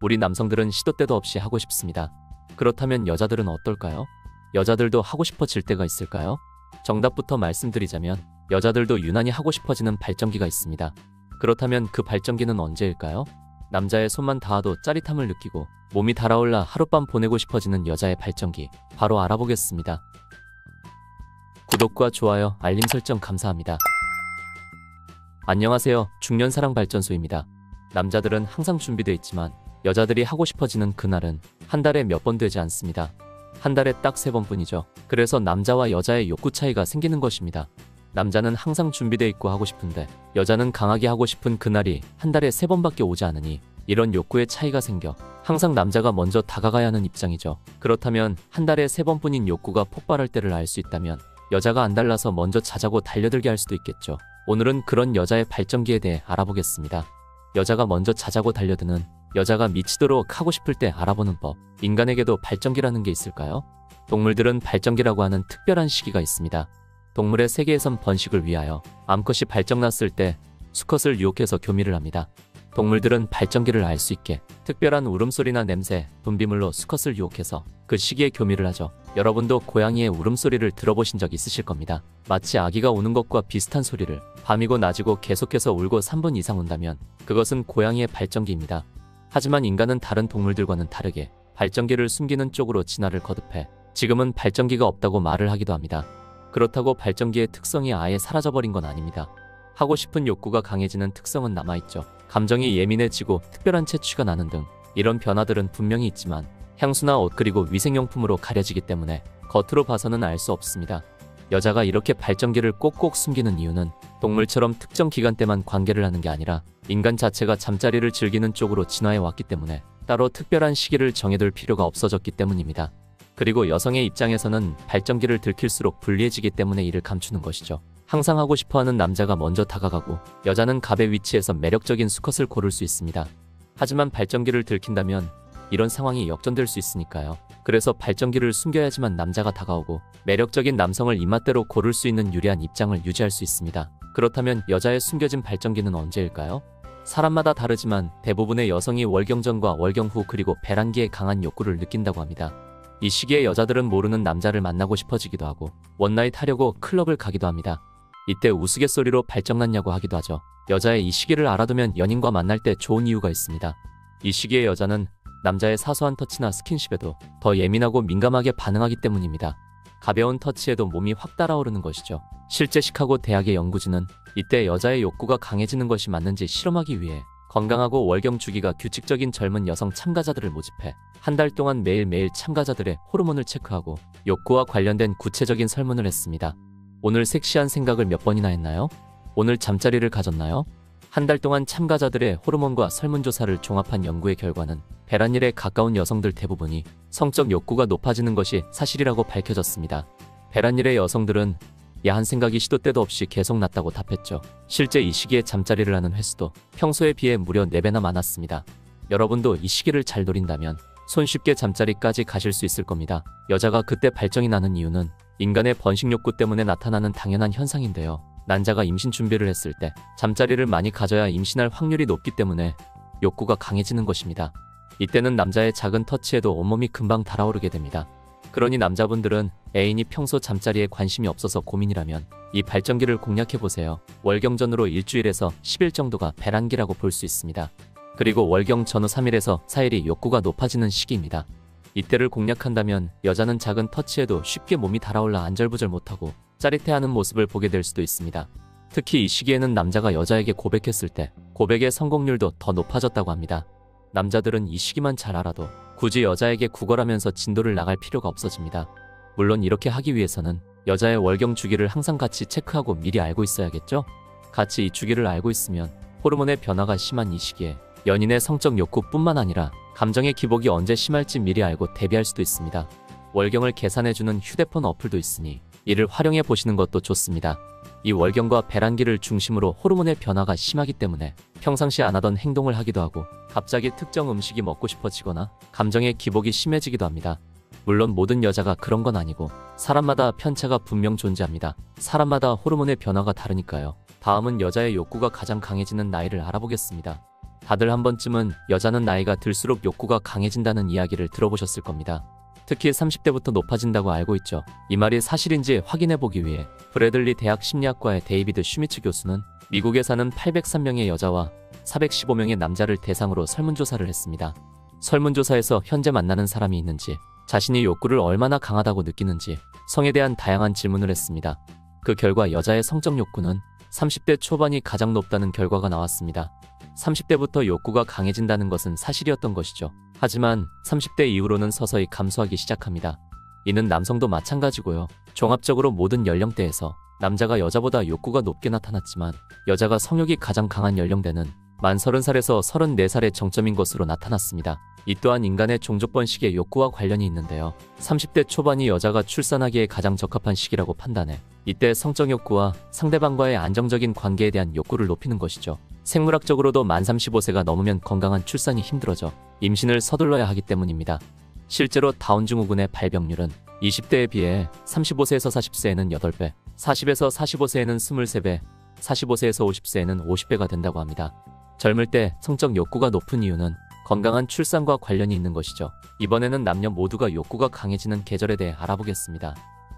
우리 남성들은 시도 때도 없이 하고 싶습니다. 그렇다면 여자들은 어떨까요? 여자들도 하고 싶어질 때가 있을까요? 정답부터 말씀드리자면 여자들도 유난히 하고 싶어지는 발전기가 있습니다. 그렇다면 그 발전기는 언제일까요? 남자의 손만 닿아도 짜릿함을 느끼고 몸이 달아올라 하룻밤 보내고 싶어지는 여자의 발전기, 바로 알아보겠습니다. 구독과 좋아요, 알림 설정 감사합니다. 안녕하세요. 중년사랑발전소입니다. 남자들은 항상 준비되어 있지만 여자들이 하고 싶어지는 그날은 한 달에 몇 번 되지 않습니다. 한 달에 딱 3번뿐이죠. 그래서 남자와 여자의 욕구 차이가 생기는 것입니다. 남자는 항상 준비되어 있고 하고 싶은데 여자는 강하게 하고 싶은 그날이 한 달에 3번밖에 오지 않으니 이런 욕구의 차이가 생겨 항상 남자가 먼저 다가가야 하는 입장이죠. 그렇다면 한 달에 3번뿐인 욕구가 폭발할 때를 알 수 있다면 여자가 안 달라서 먼저 자자고 달려들게 할 수도 있겠죠. 오늘은 그런 여자의 발전기에 대해 알아보겠습니다. 여자가 먼저 자자고 달려드는, 여자가 미치도록 하고 싶을 때 알아보는 법. 인간에게도 발전기라는 게 있을까요? 동물들은 발전기라고 하는 특별한 시기가 있습니다. 동물의 세계에선 번식을 위하여 암컷이 발정났을 때 수컷을 유혹해서 교미를 합니다. 동물들은 발전기를 알 수 있게 특별한 울음소리나 냄새, 분비물로 수컷을 유혹해서 그 시기에 교미를 하죠. 여러분도 고양이의 울음소리를 들어보신 적 있으실 겁니다. 마치 아기가 우는 것과 비슷한 소리를 밤이고 낮이고 계속해서 울고 3분 이상 운다면 그것은 고양이의 발전기입니다. 하지만 인간은 다른 동물들과는 다르게 발전기를 숨기는 쪽으로 진화를 거듭해 지금은 발전기가 없다고 말을 하기도 합니다. 그렇다고 발전기의 특성이 아예 사라져버린 건 아닙니다. 하고 싶은 욕구가 강해지는 특성은 남아있죠. 감정이 예민해지고 특별한 채취가 나는 등 이런 변화들은 분명히 있지만 향수나 옷 그리고 위생용품으로 가려지기 때문에 겉으로 봐서는 알 수 없습니다. 여자가 이렇게 발전기를 꼭꼭 숨기는 이유는 동물처럼 특정 기간대만 관계를 하는 게 아니라 인간 자체가 잠자리를 즐기는 쪽으로 진화해 왔기 때문에 따로 특별한 시기를 정해둘 필요가 없어졌기 때문입니다. 그리고 여성의 입장에서는 발전기를 들킬수록 불리해지기 때문에 이를 감추는 것이죠. 항상 하고 싶어하는 남자가 먼저 다가가고 여자는 갑의 위치에서 매력적인 수컷을 고를 수 있습니다. 하지만 발전기를 들킨다면 이런 상황이 역전될 수 있으니까요. 그래서 발전기를 숨겨야지만 남자가 다가오고 매력적인 남성을 입맛대로 고를 수 있는 유리한 입장을 유지할 수 있습니다. 그렇다면 여자의 숨겨진 발전기는 언제일까요? 사람마다 다르지만 대부분의 여성이 월경 전과 월경 후 그리고 배란기에 강한 욕구를 느낀다고 합니다. 이 시기에 여자들은 모르는 남자를 만나고 싶어지기도 하고 원나잇 하려고 클럽을 가기도 합니다. 이때 우스갯소리로 발정났냐고 하기도 하죠. 여자의 이 시기를 알아두면 연인과 만날 때 좋은 이유가 있습니다. 이 시기에 여자는 남자의 사소한 터치나 스킨십에도 더 예민하고 민감하게 반응하기 때문입니다. 가벼운 터치에도 몸이 확 달아오르는 것이죠. 실제 시카고 대학의 연구진은 이때 여자의 욕구가 강해지는 것이 맞는지 실험하기 위해 건강하고 월경 주기가 규칙적인 젊은 여성 참가자들을 모집해 한 달 동안 매일매일 참가자들의 호르몬을 체크하고 욕구와 관련된 구체적인 설문을 했습니다. 오늘 섹시한 생각을 몇 번이나 했나요? 오늘 잠자리를 가졌나요? 한 달 동안 참가자들의 호르몬과 설문조사를 종합한 연구의 결과는 배란일에 가까운 여성들 대부분이 성적 욕구가 높아지는 것이 사실이라고 밝혀졌습니다. 배란일의 여성들은 야한 생각이 시도 때도 없이 계속 났다고 답했죠. 실제 이 시기에 잠자리를 하는 횟수도 평소에 비해 무려 4배나 많았습니다. 여러분도 이 시기를 잘 노린다면 손쉽게 잠자리까지 가실 수 있을 겁니다. 여자가 그때 발정이 나는 이유는 인간의 번식 욕구 때문에 나타나는 당연한 현상인데요. 난자가 임신 준비를 했을 때 잠자리를 많이 가져야 임신할 확률이 높기 때문에 욕구가 강해지는 것입니다. 이때는 남자의 작은 터치에도 온몸이 금방 달아오르게 됩니다. 그러니 남자분들은 애인이 평소 잠자리에 관심이 없어서 고민이라면 이 발전기를 공략해보세요. 월경 전으로 일주일에서 10일 정도가 배란기라고 볼 수 있습니다. 그리고 월경 전후 3일에서 4일이 욕구가 높아지는 시기입니다. 이때를 공략한다면 여자는 작은 터치에도 쉽게 몸이 달아올라 안절부절 못하고 짜릿해하는 모습을 보게 될 수도 있습니다. 특히 이 시기에는 남자가 여자에게 고백했을 때 고백의 성공률도 더 높아졌다고 합니다. 남자들은 이 시기만 잘 알아도 굳이 여자에게 구걸하면서 진도를 나갈 필요가 없어집니다. 물론 이렇게 하기 위해서는 여자의 월경 주기를 항상 같이 체크하고 미리 알고 있어야겠죠? 같이 이 주기를 알고 있으면 호르몬의 변화가 심한 이 시기에 연인의 성적 욕구뿐만 아니라 감정의 기복이 언제 심할지 미리 알고 대비할 수도 있습니다. 월경을 계산해주는 휴대폰 어플도 있으니 이를 활용해 보시는 것도 좋습니다. 이 월경과 배란기를 중심으로 호르몬의 변화가 심하기 때문에 평상시 안 하던 행동을 하기도 하고 갑자기 특정 음식이 먹고 싶어지거나 감정의 기복이 심해지기도 합니다. 물론 모든 여자가 그런 건 아니고 사람마다 편차가 분명 존재합니다. 사람마다 호르몬의 변화가 다르니까요. 다음은 여자의 욕구가 가장 강해지는 나이를 알아보겠습니다. 다들 한 번쯤은 여자는 나이가 들수록 욕구가 강해진다는 이야기를 들어보셨을 겁니다. 특히 30대부터 높아진다고 알고 있죠. 이 말이 사실인지 확인해보기 위해 브래들리 대학 심리학과의 데이비드 슈미츠 교수는 미국에 사는 803명의 여자와 415명의 남자를 대상으로 설문조사를 했습니다. 설문조사에서 현재 만나는 사람이 있는지, 자신이 욕구를 얼마나 강하다고 느끼는지, 성에 대한 다양한 질문을 했습니다. 그 결과 여자의 성적 욕구는 30대 초반이 가장 높다는 결과가 나왔습니다. 30대부터 욕구가 강해진다는 것은 사실이었던 것이죠. 하지만 30대 이후로는 서서히 감소하기 시작합니다. 이는 남성도 마찬가지고요. 종합적으로 모든 연령대에서 남자가 여자보다 욕구가 높게 나타났지만 여자가 성욕이 가장 강한 연령대는 만 30살에서 34살의 정점인 것으로 나타났습니다. 이 또한 인간의 종족 번식의 욕구와 관련이 있는데요. 30대 초반이 여자가 출산하기에 가장 적합한 시기라고 판단해 이때 성적 욕구와 상대방과의 안정적인 관계에 대한 욕구를 높이는 것이죠. 생물학적으로도 만 35세가 넘으면 건강한 출산이 힘들어져 임신을 서둘러야 하기 때문입니다. 실제로 다운 증후군의 발병률은 20대에 비해 35세에서 40세에는 8배, 40에서 45세에는 23배, 45세에서 50세에는 50배가 된다고 합니다. 젊을 때 성적 욕구가 높은 이유는 건강한 출산과 관련이 있는 것이죠. 이번에는 남녀 모두가 욕구가 강해지는 계절에 대해 알아보겠습니다.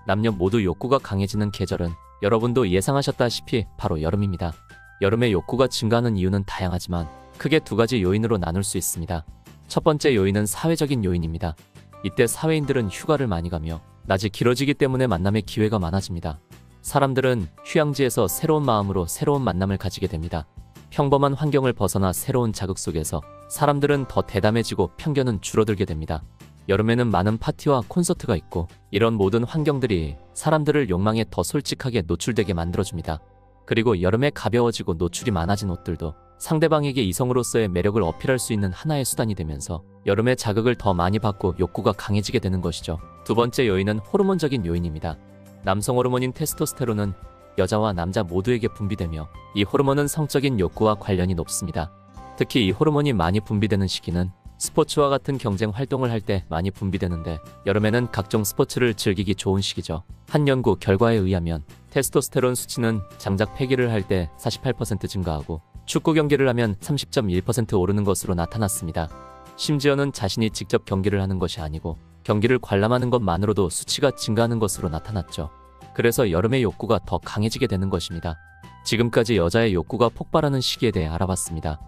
남녀 모두 욕구가 강해지는 계절은 여러분도 예상하셨다시피 바로 여름입니다. 여름에 욕구가 증가하는 이유는 다양하지만 크게 두 가지 요인으로 나눌 수 있습니다. 첫 번째 요인은 사회적인 요인입니다. 이때 사회인들은 휴가를 많이 가며 낮이 길어지기 때문에 만남의 기회가 많아집니다. 사람들은 휴양지에서 새로운 마음으로 새로운 만남을 가지게 됩니다. 평범한 환경을 벗어나 새로운 자극 속에서 사람들은 더 대담해지고 편견은 줄어들게 됩니다. 여름에는 많은 파티와 콘서트가 있고 이런 모든 환경들이 사람들을 욕망에 더 솔직하게 노출되게 만들어줍니다. 그리고 여름에 가벼워지고 노출이 많아진 옷들도 상대방에게 이성으로서의 매력을 어필할 수 있는 하나의 수단이 되면서 여름에 자극을 더 많이 받고 욕구가 강해지게 되는 것이죠. 두 번째 요인은 호르몬적인 요인입니다. 남성 호르몬인 테스토스테론은 여자와 남자 모두에게 분비되며 이 호르몬은 성적인 욕구와 관련이 높습니다. 특히 이 호르몬이 많이 분비되는 시기는 스포츠와 같은 경쟁 활동을 할 때 많이 분비되는데 여름에는 각종 스포츠를 즐기기 좋은 시기죠. 한 연구 결과에 의하면 테스토스테론 수치는 장작 패기를 할 때 48% 증가하고 축구 경기를 하면 30.1% 오르는 것으로 나타났습니다. 심지어는 자신이 직접 경기를 하는 것이 아니고 경기를 관람하는 것만으로도 수치가 증가하는 것으로 나타났죠. 그래서 여름의 욕구가 더 강해지게 되는 것입니다. 지금까지 여자의 욕구가 폭발하는 시기에 대해 알아봤습니다.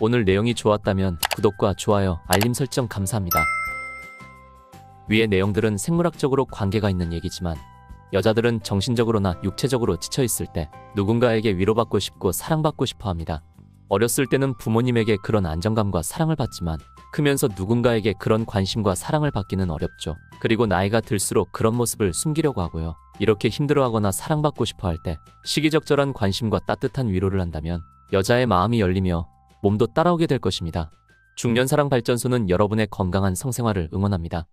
오늘 내용이 좋았다면 구독과 좋아요, 알림 설정 감사합니다. 위의 내용들은 생물학적으로 관계가 있는 얘기지만 여자들은 정신적으로나 육체적으로 지쳐있을 때 누군가에게 위로받고 싶고 사랑받고 싶어 합니다. 어렸을 때는 부모님에게 그런 안정감과 사랑을 받지만 크면서 누군가에게 그런 관심과 사랑을 받기는 어렵죠. 그리고 나이가 들수록 그런 모습을 숨기려고 하고요. 이렇게 힘들어하거나 사랑받고 싶어 할 때 시기적절한 관심과 따뜻한 위로를 한다면 여자의 마음이 열리며 몸도 따라오게 될 것입니다. 중년사랑발전소는 여러분의 건강한 성생활을 응원합니다.